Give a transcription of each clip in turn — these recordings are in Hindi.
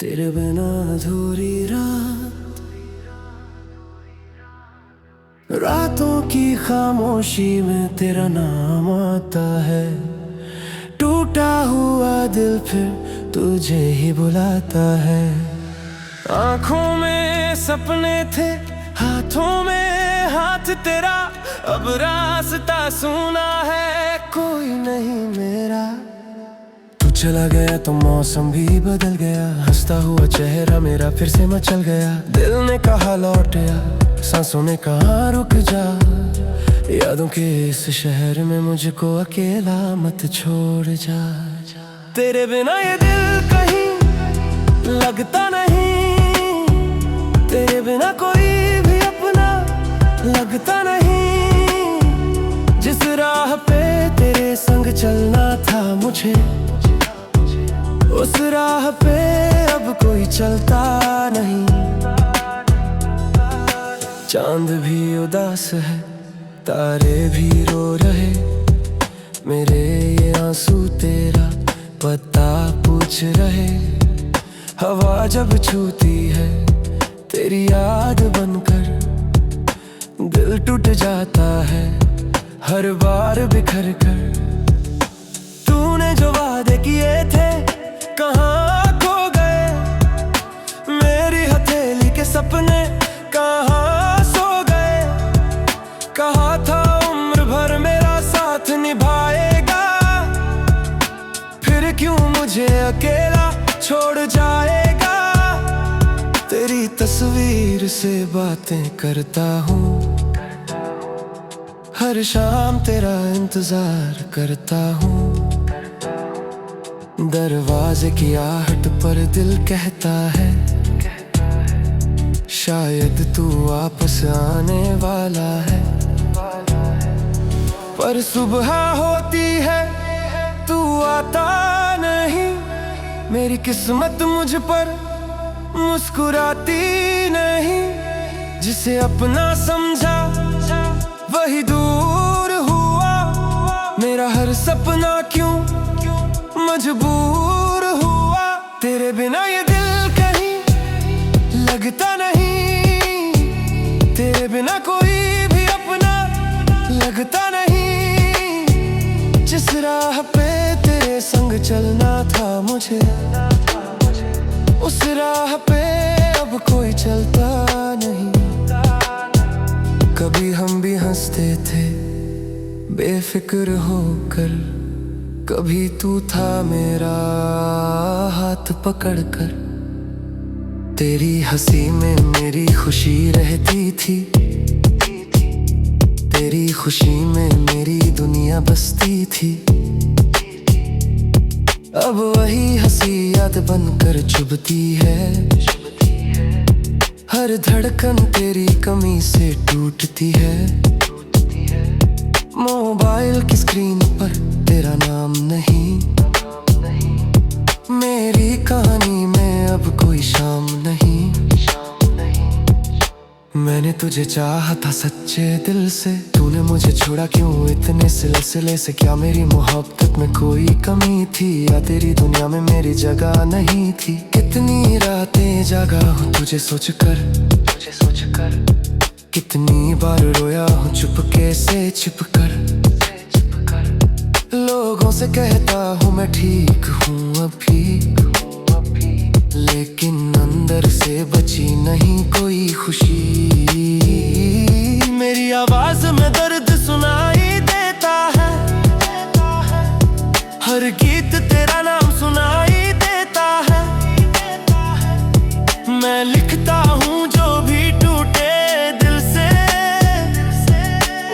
तेरे बिना अधूरी रातों की खामोशी में तेरा नाम आता है। टूटा हुआ दिल फिर तुझे ही बुलाता है। आंखों में सपने थे, हाथों में हाथ तेरा, अब रास्ता सुना है कोई नहीं मेरा। तू चला गया तो मौसम भी बदल गया, हंसता हुआ चेहरा मेरा फिर से मचल गया। दिल ने कहा लौट आ, सांसों ने कहा रुक जा। यादों के इस शहर में मुझको अकेला मत छोड़ जा। तेरे बिना ये दिल कहीं लगता नहीं, तेरे बिना कोई भी अपना लगता नहीं। जिस राह पे तेरे संग चलना था मुझे, उस राह पे अब कोई चलता नहीं। चांद भी उदास है, तारे भी रो रहे, मेरे ये आंसू तेरा पता पूछ रहे। हवा जब छूती है तेरी याद बनकर, दिल टूट जाता है हर बार बिखर कर। तूने जो वादे किए थे कहाँ खो गए, मेरी हथेली के सपने कहाँ सो गए। कहा था उम्र भर मेरा साथ निभाएगा, फिर क्यों मुझे अकेला छोड़ जाएगा। तेरी तस्वीर से बातें करता हूँ, हर शाम तेरा इंतजार करता हूँ। दरवाजे की आहट पर दिल कहता है, शायद तू वापस आने वाला है। पर सुबह होती है तू आता नहीं, मेरी किस्मत मुझ पर मुस्कुराती नहीं। जिसे अपना समझा वही दूर हुआ, मेरा हर सपना क्यों मजबूर हुआ। तेरे बिना ये दिल कहीं लगता नहीं, तेरे बिना कोई भी अपना लगता नहीं। जिस राह पे तेरे संग चलना था मुझे, उस राह पे अब कोई चलता नहीं। कभी हम भी हंसते थे बेफिक्र होकर, कभी तू था मेरा हाथ पकड़कर। तेरी हंसी में मेरी खुशी रहती थी, तेरी खुशी में मेरी दुनिया बसती थी। अब वही हंसी याद बनकर चुभती है, हर धड़कन तेरी कमी से टूटती है। मोबाइल की स्क्रीन पर तेरा नाम नहीं, मेरी कहानी में अब कोई शाम नहीं। मैंने तुझे चाहा था सच्चे दिल से, तूने मुझे छोड़ा क्यों इतने सिलसिले से। क्या मेरी मोहब्बत में कोई कमी थी, या तेरी दुनिया में मेरी जगह नहीं थी। कितनी रातें जागा हूँ तुझे सोचकर, कितनी बार रोया हूँ चुपके से छिपकर। लोगों से कहता हूँ मैं ठीक हूँ अभी, लेकिन अंदर से बची नहीं कोई खुशी। मेरी आवाज में दर्द सुनाई देता है, हर गीत तेरा नाम सुनाई देता है। मैं लिखता हूँ जो भी टूटे दिल से,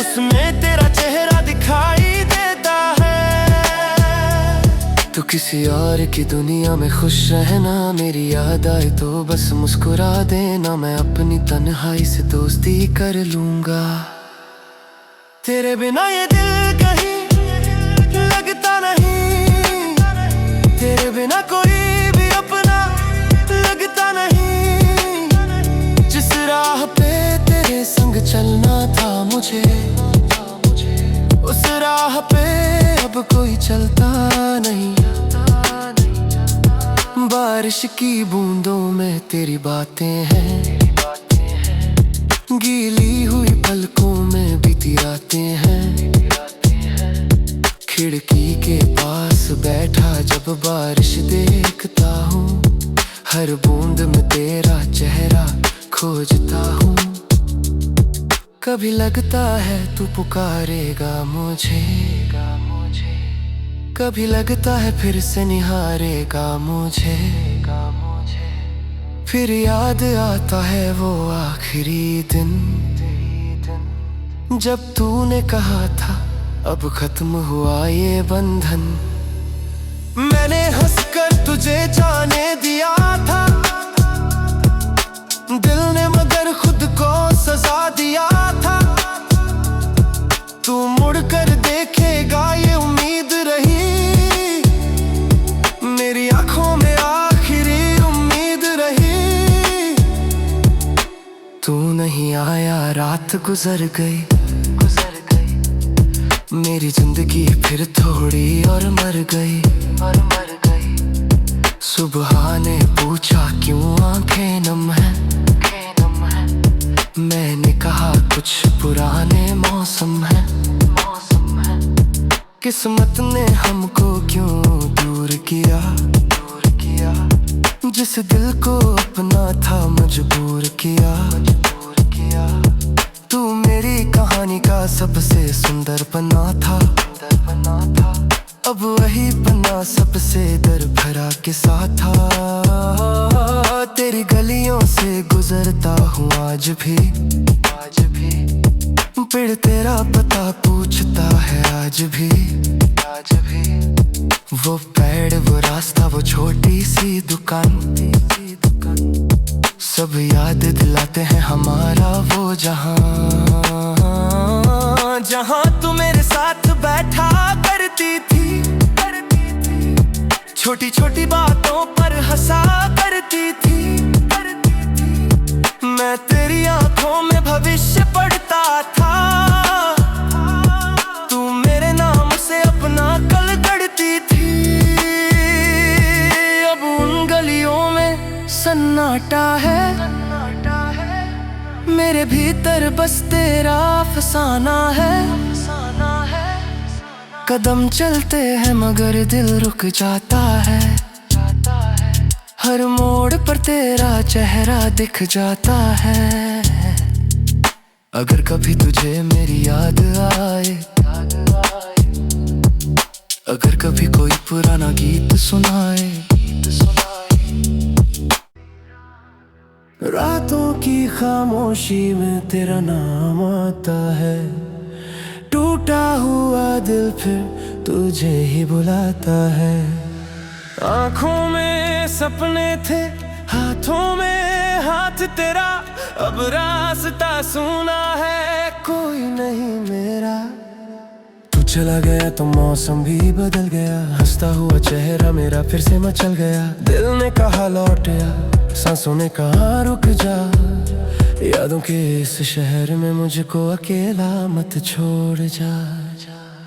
उसमें तेरा चेहरा दिखाई देता है। तू किसी और की दुनिया में खुश रहना, मेरी याद आए तो बस मुस्कुरा देना। मैं अपनी तन्हाई से दोस्ती कर लूंगा। तेरे बिना ये दिल कहीं लगता नहीं, तेरे बिना कोई भी अपना लगता नहीं। जिस राह पे तेरे संग चलना था मुझे, उस राह पे अब कोई चलता नहीं। बारिश की बूंदों में तेरी बातें हैं, गीली हुई पलकों में बीती रातें हैं। खिड़की के पास बैठा जब बारिश देखता हूँ, हर बूंद में तेरा चेहरा खोजता हूँ। कभी लगता है तू पुकारेगा मुझे, कभी लगता है फिर से निहारेगा मुझे। फिर याद आता है वो आखिरी दिन, जब तूने कहा था अब खत्म हुआ ये बंधन। मैंने हंसकर तुझे जाने दिया था, दिल ने मगर खुद को सजा दिया था। तू मुड़कर देखेगा ये उम्मीद रही, मेरी आंखों में आखिरी उम्मीद रही। तू नहीं आया, रात गुजर गई, मेरी जिंदगी फिर थोड़ी और मर गई। सुबह ने पूछा क्यों आंखें नम है, मैंने कहा कुछ पुराने मौसम है। किस्मत ने हमको क्यों दूर किया, जिस दिल को अपना था मजबूर किया। तू मेरी कहानी का सबसे सुंदर पन्ना था, अब वही पन्ना सबसे दर्द भरा किस्सा था। तेरी गलियों से गुजरता हूँ आज भी, पेड़ तेरा पता पूछता है आज भी। वो पेड़, वो रास्ता, वो छोटी सी दुकान, सब याद दिलाते हैं हमारा वो जहां, जहां तू मेरे साथ बैठा करती थी। छोटी छोटी बातों पर हंसा करती थी। मैं तेरी आंखों में भविष्य पढ़ता था, तू मेरे नाम से अपना कल गढ़ती थी। अब उन गलियों में सन्नाटा है, मेरे भीतर बस तेरा अफसाना है। कदम चलते हैं मगर दिल रुक जाता है, हर मोड़ पर तेरा चेहरा दिख जाता है। अगर कभी तुझे मेरी याद आए, अगर कभी कोई पुराना गीत सुनाए, रातों की खामोशी में तेरा नाम आता है। टूटा हुआ दिल फिर तुझे ही बुलाता है। आंखों में सपने थे, हाथों में हाथ तेरा, अब रास्ता सुना है कोई नहीं मेरा। तू चला गया तो मौसम भी बदल गया, हंसता हुआ चेहरा मेरा फिर से मचल गया। दिल ने कहा लौट आ, सांसों ने कहा रुक जा। यादों के इस शहर में मुझको अकेला मत छोड़ जा।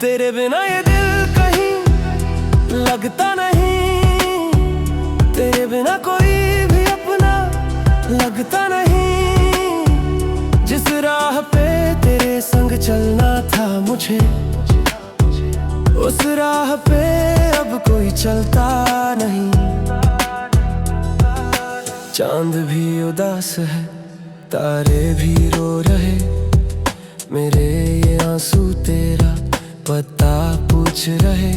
तेरे बिना ये दिल कहीं लगता नहीं, तेरे बिना कोई भी अपना लगता नहीं। जिस राह पे तेरे संग चलना था मुझे, उस राह पे अब कोई चलता नहीं। चांद भी उदास है, तारे भी रो रहे, मेरे ये आंसू तेरा पता पूछ रहे।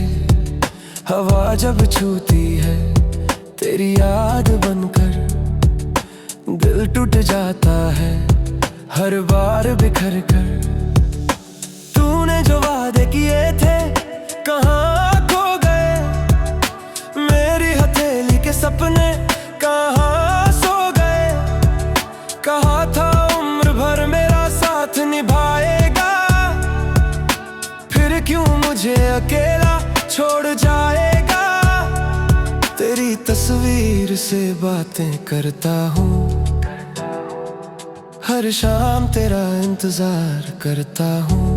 हवा जब छूती है तेरी याद बनकर, दिल टूट जाता है हर बार बिखर कर। तूने जो वादे किए थे कहाँ खो गए, मेरी हथेली के सपने कहाँ सो गए। कहा था उम्र भर मेरा साथ निभाएगा, फिर क्यों मुझे अकेला छोड़ जाएगा। तेरी तस्वीर से बातें करता हूँ, हर शाम तेरा इंतजार करता हूँ।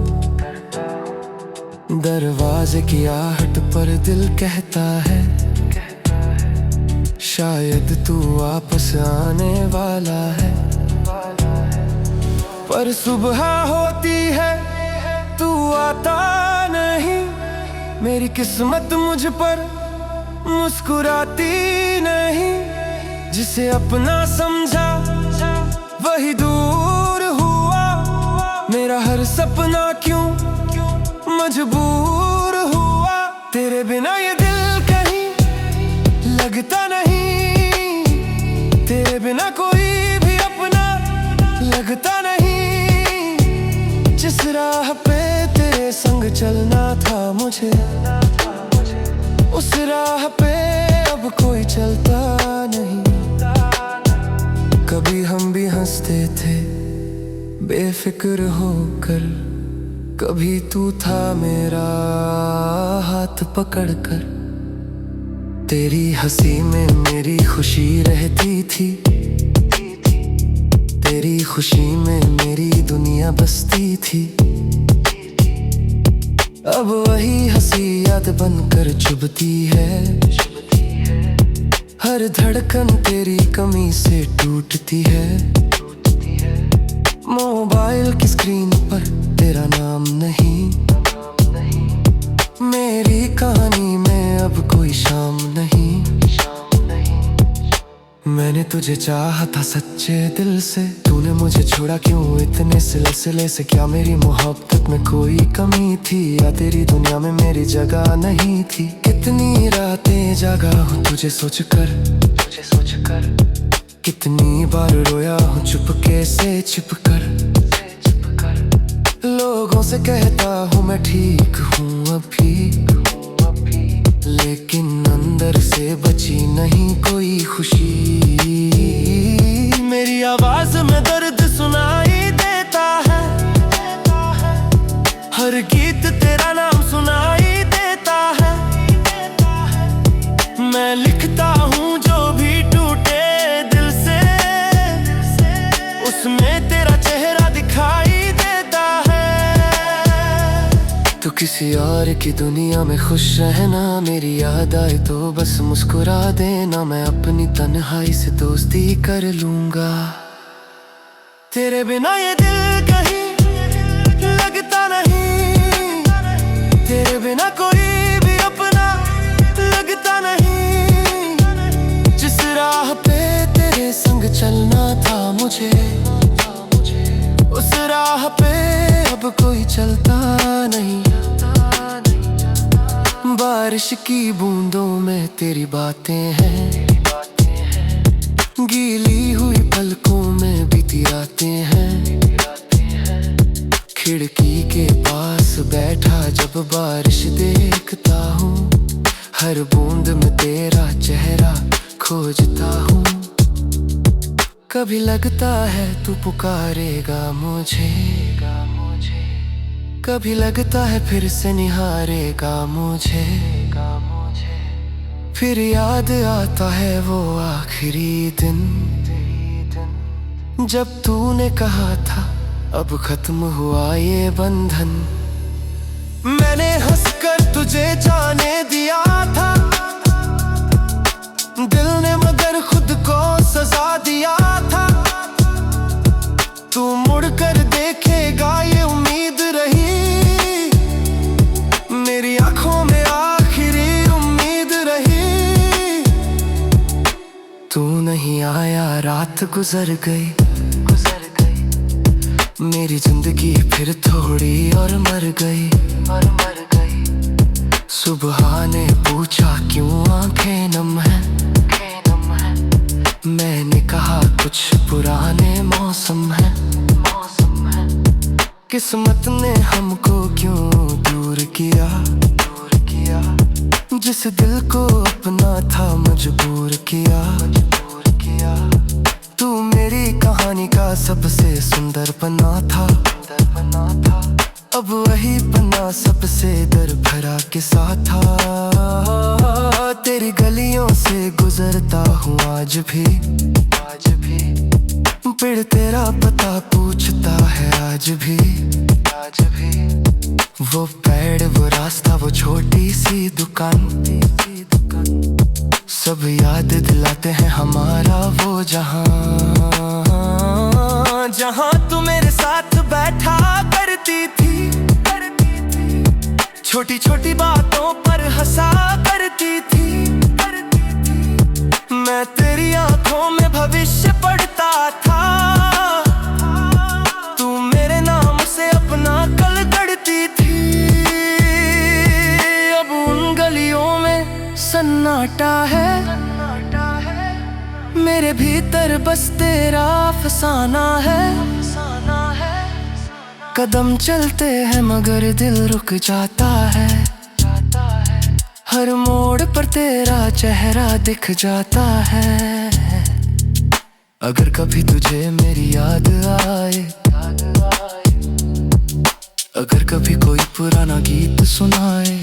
दरवाजे की आहट पर दिल कहता है, शायद तू वापस आने वाला है, पर सुबह होती है तू आता नहीं। मेरी किस्मत मुझ पर मुस्कुराती नहीं। जिसे अपना समझा वही दूर हुआ। मेरा हर सपना क्यों मजबूर हुआ। तेरे बिना ये दिल कहीं लगता नहीं। तेरे बिना कोई भी अपना लगता नहीं। जिस राह पे तेरे संग चलना था मुझे, उस राह पे अब कोई चलता नहीं। कभी हम भी हंसते थे बेफिक्र होकर, कभी तू था मेरा हाथ पकड़कर। तेरी हंसी में मेरी खुशी रहती थी, तेरी खुशी में मेरी दुनिया बसती थी। अब वही हंसी याद बनकर चुभती है। हर धड़कन तेरी कमी से टूटती है। मोबाइल की स्क्रीन पर तेरा नाम नहीं। मेरी कहानी में अब कोई शाम नहीं। मैंने तुझे चाहा था सच्चे दिल से, तूने मुझे छोड़ा क्यों इतने सिलसिले से। क्या मेरी मोहब्बत में कोई कमी थी, या तेरी दुनिया में मेरी जगह नहीं थी। कितनी रातें जागा हूँ तुझे सोचकर, कितनी बार रोया हूँ चुपके से छिपकर। लोगों से कहता हूँ मैं ठीक हूँ अभी, लेकिन अंदर से बची नहीं कोई खुशी। मेरी आवाज में दर्द सुनाई देता है, हर गीत तेरा नाम सुनाई देता है। मैं लिखता हूँ जो भी टूटे दिल से, उसमें तेरा चेहरा दिखाई देता है। तू किसी और की दुनिया में खुश रहना, मेरी याद आए तो बस मुस्कुरा देना। मैं अपनी तन्हाई से दोस्ती कर लूंगा। तेरे बिना ये दिल कहीं लगता नहीं। तेरे बिना कोई भी अपना लगता नहीं। जिस राह पे तेरे संग चलना था मुझे, उस राह पे अब कोई चलता नहीं। बारिश की बूंदों में तेरी बातें हैं, गीली हुई पलकों में बीती रातें हैं। खिड़की के पास बैठा जब बारिश देखता हूँ, हर बूंद में तेरा चेहरा खोजता हूँ। कभी लगता है तू पुकारेगा मुझे, कभी लगता है फिर से निहारेगा मुझे। फिर याद आता है वो आखिरी दिन, जब तूने कहा था अब खत्म हुआ ये बंधन। मैंने हंसकर तुझे जाने दिया था, दिल ने मगर खुद को सजा दिया था। तू मुड़कर देखेगा ये उम्मीद रही, मेरी आंखों में आखिरी उम्मीद रही। तू नहीं आया रात गुजर गई, मेरी जिंदगी फिर थोड़ी और मर गई। सुबह ने पूछा क्यों आंखें नम है, मैंने कहा कुछ पुराने मौसम है। किस्मत ने हमको क्यों दूर किया, जिस दिल को अपना था मजबूर किया। तू मेरी कहानी का सबसे सुंदर पन्ना था, अब वही पन्ना सबसे दर्द भरा किस्सा था। तेरी गलियों से गुजरता हूँ आज भी, पेड़ तेरा पता पूछता है आज भी। वो पेड़ वो रास्ता वो छोटी सी दुकान, सब याद दिलाते हैं हमारा वो जहां, जहां तू मेरे साथ बैठा करती थी, छोटी छोटी बातों पर हंसा करती थी। मैं तेरी आंखों में भविष्य पढ़ता था, तू मेरे नाम से अपना कल गढ़ती थी। अब उन गलियों में सन्नाटा है, मेरे भीतर बस तेरा अफसाना है। कदम चलते हैं मगर दिल रुक जाता है, हर मोड़ पर तेरा चेहरा दिख जाता है। अगर कभी तुझे मेरी याद आए, अगर कभी कोई पुराना गीत सुनाए,